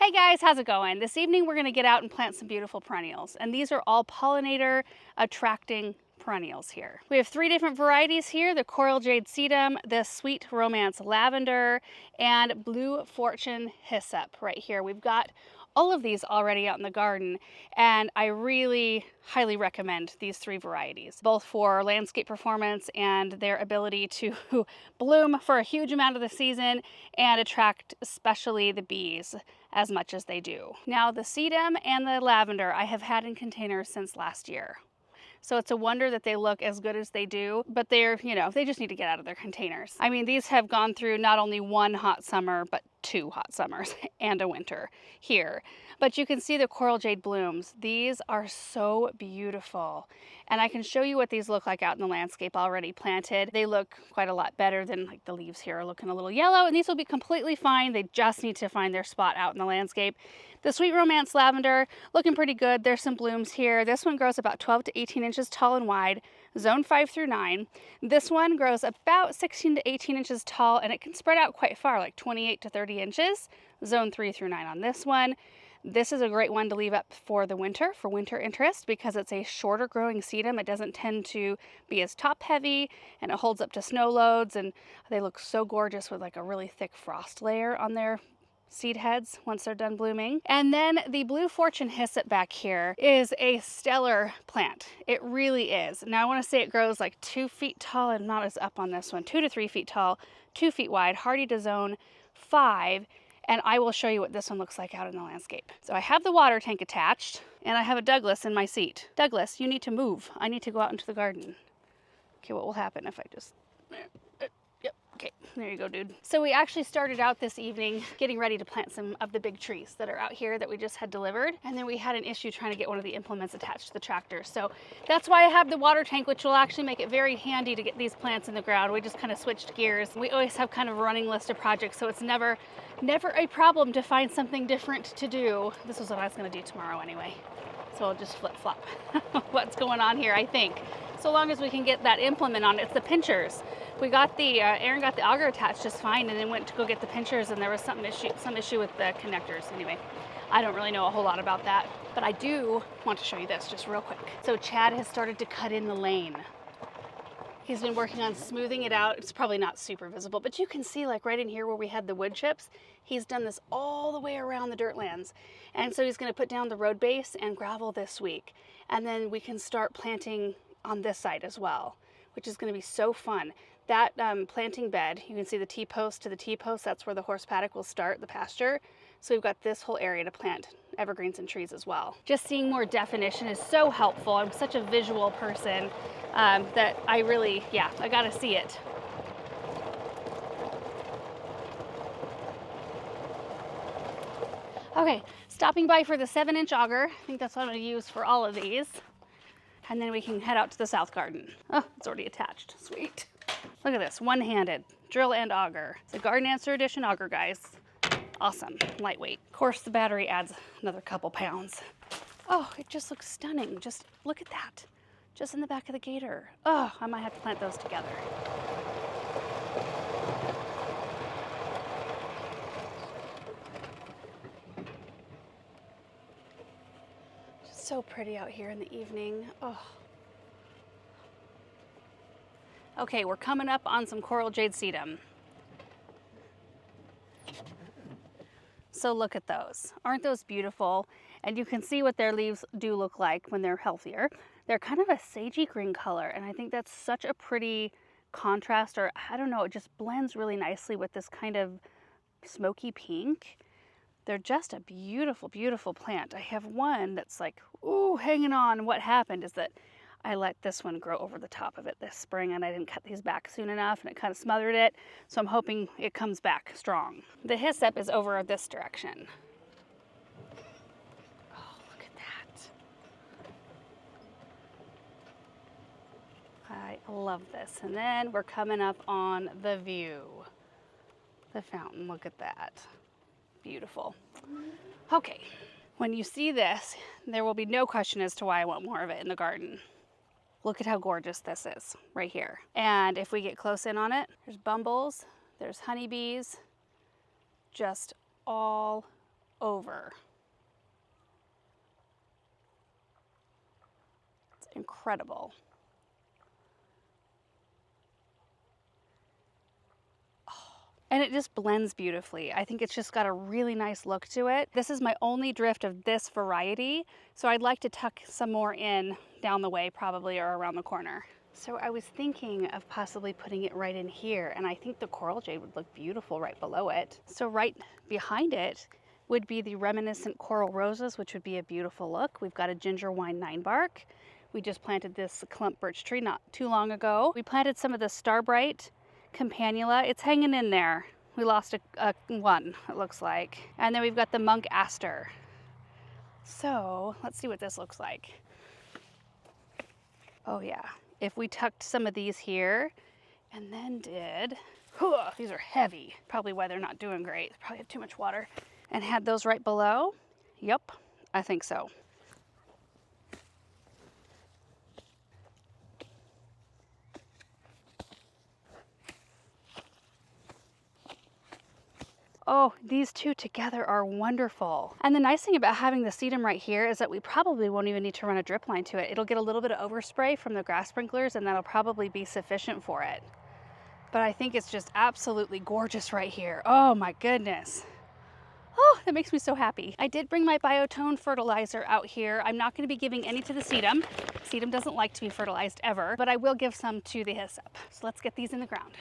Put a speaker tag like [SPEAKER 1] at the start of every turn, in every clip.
[SPEAKER 1] Hey guys, how's it going? This evening we're going to get out and plant some beautiful perennials, and these are all pollinator attracting perennials here. We have 3 different varieties here: the coral jade sedum, the sweet romance lavender, and blue fortune hyssop right here. We've got all of these already out in the garden, and I really highly recommend these 3 varieties, both for landscape performance and their ability to bloom for a huge amount of the season and attract especially the bees as much as they do. Now, the sedum and the lavender I have had in containers since last year. So it's a wonder that they look as good as they do, but they're, they just need to get out of their containers. I mean, these have gone through not only 1 hot summer, but 2 hot summers and a winter here. But you can see the coral jade blooms. These are so beautiful. And I can show you what these look like out in the landscape already planted. They look quite a lot better than, like, the leaves here are looking a little yellow, and these will be completely fine. They just need to find their spot out in the landscape. The sweet romance lavender, looking pretty good. There's some blooms here. This one grows about 12 to 18 inches tall and wide, zone 5 through 9. This one grows about 16 to 18 inches tall, and it can spread out quite far, like 28 to 30 inches, zone 3 through 9 on this one. This is a great one to leave up for the winter, for winter interest, because it's a shorter growing sedum. It doesn't tend to be as top heavy, and it holds up to snow loads, and they look so gorgeous with like a really thick frost layer on their seed heads once they're done blooming. And then the blue fortune hyssop back here is a stellar plant. It really is. Now I want to say it grows like 2 feet tall, and not as up on this one, 2 to 3 feet tall, 2 feet wide, hardy to zone 5. And I will show you what this one looks like out in the landscape. So I have the water tank attached, and I have a Douglas in my seat. Douglas, you need to move. I need to go out into the garden. Okay, what will happen if I just... Yep, okay, there you go, dude. So we actually started out this evening getting ready to plant some of the big trees that are out here that we just had delivered. And then we had an issue trying to get one of the implements attached to the tractor. So that's why I have the water tank, which will actually make it very handy to get these plants in the ground. We just kind of switched gears. We always have kind of a running list of projects, so it's never a problem to find something different to do. This is what I was going to do tomorrow anyway. So I'll just flip-flop what's going on here, I think. So long as we can get that implement on. It's the pinchers. We got the, Aaron got the auger attached just fine, and then went to go get the pinchers, and there was some issue with the connectors. Anyway, I don't really know a whole lot about that, but I do want to show you this just real quick. So Chad has started to cut in the lane. He's been working on smoothing it out. It's probably not super visible, but you can see, like, right in here where we had the wood chips, he's done this all the way around the dirt lands. And so he's going to put down the road base and gravel this week. And then we can start planting on this side as well, which is going to be so fun. That planting bed, you can see the T-post to the T-post, that's where the horse paddock will start, the pasture. So we've got this whole area to plant evergreens and trees as well. Just seeing more definition is so helpful. I'm such a visual person that I really, I gotta see it. Okay, stopping by for the 7-inch auger. I think that's what I'm gonna use for all of these. And then we can head out to the south garden. Oh, it's already attached, sweet. Look at this, one-handed drill and auger. It's a Garden Answer Edition auger, guys. Awesome, lightweight. Of course, the battery adds another couple pounds. Oh, it just looks stunning. Just look at that. Just in the back of the gator. Oh, I might have to plant those together. Just so pretty out here in the evening. Oh. Okay, we're coming up on some coral jade sedum. So look at those. Aren't those beautiful? And you can see what their leaves do look like when they're healthier. They're kind of a sagey green color, and I think that's such a pretty contrast, or I don't know, it just blends really nicely with this kind of smoky pink. They're just a beautiful, beautiful plant. I have one that's like, ooh, hanging on. What happened is that I let this one grow over the top of it this spring, and I didn't cut these back soon enough, and it kind of smothered it. So I'm hoping it comes back strong. The hyssop is over this direction. Oh, look at that. I love this. And then we're coming up on the view. The fountain, look at that. Beautiful. Okay, when you see this, there will be no question as to why I want more of it in the garden. Look at how gorgeous this is right here. And if we get close in on it, there's bumbles, there's honeybees, just all over. It's incredible. And it just blends beautifully. I think it's just got a really nice look to it. This is my only drift of this variety, so I'd like to tuck some more in down the way probably, or around the corner. So I was thinking of possibly putting it right in here, and I think the coral jade would look beautiful right below it. So right behind it would be the reminiscent coral roses, which would be a beautiful look. We've got a ginger wine 9-bark. We just planted this clump birch tree not too long ago. We planted some of the starbright campanula. It's hanging in there. We lost a one, it looks like. And then we've got the monk aster. So let's see what this looks like. Oh yeah, if we tucked some of these here and then did, these are heavy, probably why they're not doing great. They probably have too much water. And had those right below. Yep, I think so. Oh, these two together are wonderful. And the nice thing about having the sedum right here is that we probably won't even need to run a drip line to it. It'll get a little bit of overspray from the grass sprinklers, and that'll probably be sufficient for it. But I think it's just absolutely gorgeous right here. Oh my goodness. Oh, that makes me so happy. I did bring my biotone fertilizer out here. I'm not going to be giving any to the sedum. Sedum doesn't like to be fertilized ever, but I will give some to the hyssop. So let's get these in the ground.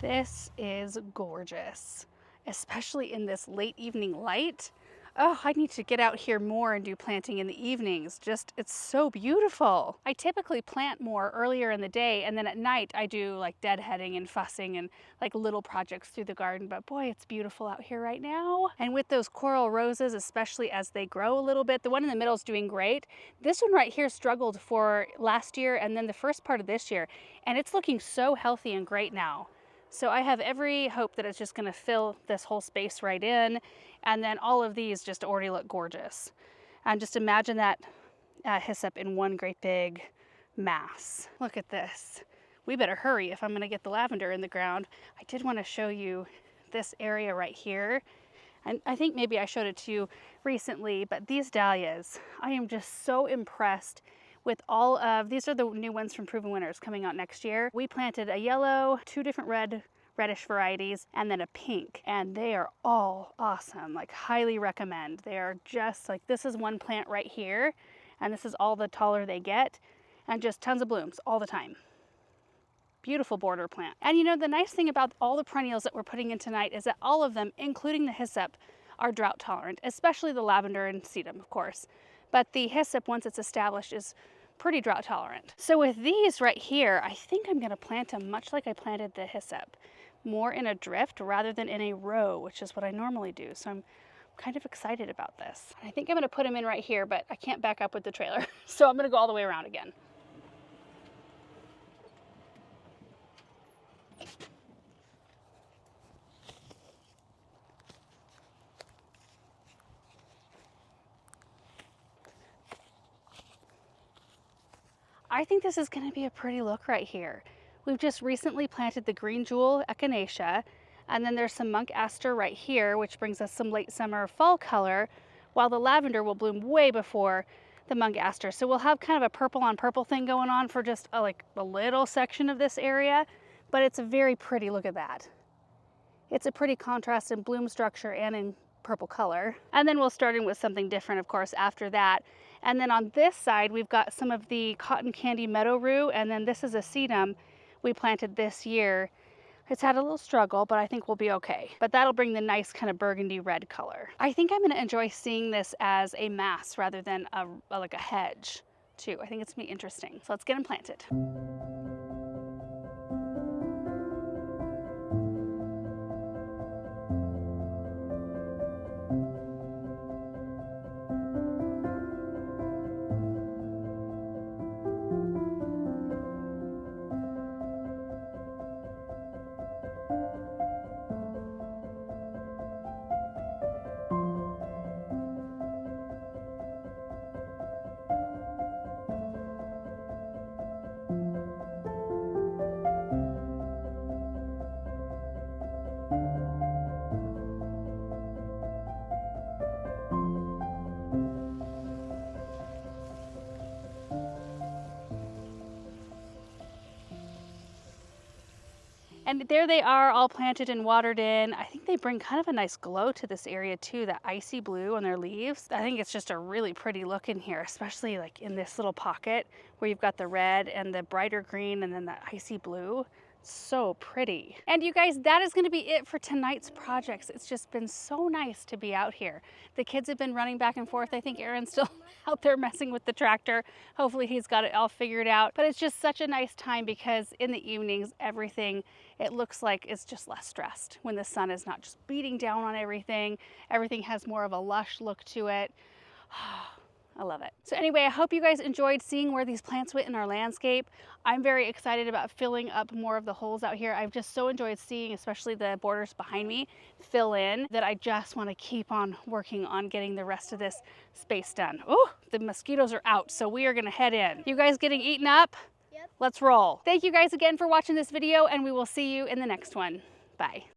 [SPEAKER 1] This is gorgeous, especially in this late evening light. Oh, I need to get out here more and do planting in the evenings. Just, it's so beautiful. I typically plant more earlier in the day, and then at night I do like deadheading and fussing and like little projects through the garden. But boy, it's beautiful out here right now. And with those coral roses, especially as they grow a little bit, the one in the middle is doing great. This one right here struggled for last year and then the first part of this year, and it's looking so healthy and great now. So I have every hope that it's just going to fill this whole space right in, and then all of these just already look gorgeous. And just imagine that hyssop in one great big mass. Look at this. We better hurry if I'm going to get the lavender in the ground. I did want to show you this area right here. And I think maybe I showed it to you recently, but these dahlias, I am just so impressed with all of, these are the new ones from Proven Winners coming out next year. We planted a yellow, 2 different reddish varieties, and then a pink, and they are all awesome. Like, highly recommend. They are just like, this is one plant right here, and this is all the taller they get, and just tons of blooms all the time. Beautiful border plant. And you know, the nice thing about all the perennials that we're putting in tonight is that all of them, including the hyssop, are drought tolerant, especially the lavender and sedum, of course. But the hyssop, once it's established, is pretty drought tolerant. So with these right here, I think I'm going to plant them much like I planted the hyssop, more in a drift rather than in a row, which is what I normally do. So I'm kind of excited about this. I think I'm going to put them in right here, but I can't back up with the trailer. So I'm going to go all the way around again. I think this is going to be a pretty look right here. We've just recently planted the green jewel echinacea, and then there's some monk aster right here, which brings us some late summer fall color, while the lavender will bloom way before the monk aster. So we'll have kind of a purple on purple thing going on for just like a little section of this area, but it's a very pretty, look at that. It's a pretty contrast in bloom structure and in purple color. And then we'll start in with something different, of course, after that. And then on this side, we've got some of the cotton candy meadow rue, and then this is a sedum we planted this year. It's had a little struggle, but I think we'll be okay. But that'll bring the nice kind of burgundy red color. I think I'm gonna enjoy seeing this as a mass rather than like a hedge too. I think it's gonna be interesting. So let's get them planted. And there they are, all planted and watered in. I think they bring kind of a nice glow to this area too, that icy blue on their leaves. I think it's just a really pretty look in here, especially like in this little pocket where you've got the red and the brighter green and then that icy blue. So pretty. And you guys, that is going to be it for tonight's projects. It's just been so nice to be out here. The kids have been running back and forth. I think Aaron's still out there messing with the tractor. Hopefully he's got it all figured out. But it's just such a nice time because in the evenings, everything, it looks like it's just less stressed when the sun is not just beating down on everything. Everything has more of a lush look to it. I love it. So anyway, I hope you guys enjoyed seeing where these plants went in our landscape. I'm very excited about filling up more of the holes out here. I've just so enjoyed seeing, especially the borders behind me, fill in, that I just want to keep on working on getting the rest of this space done. Oh, the mosquitoes are out, so we are going to head in. You guys getting eaten up? Yep. Let's roll. Thank you guys again for watching this video, and we will see you in the next one. Bye.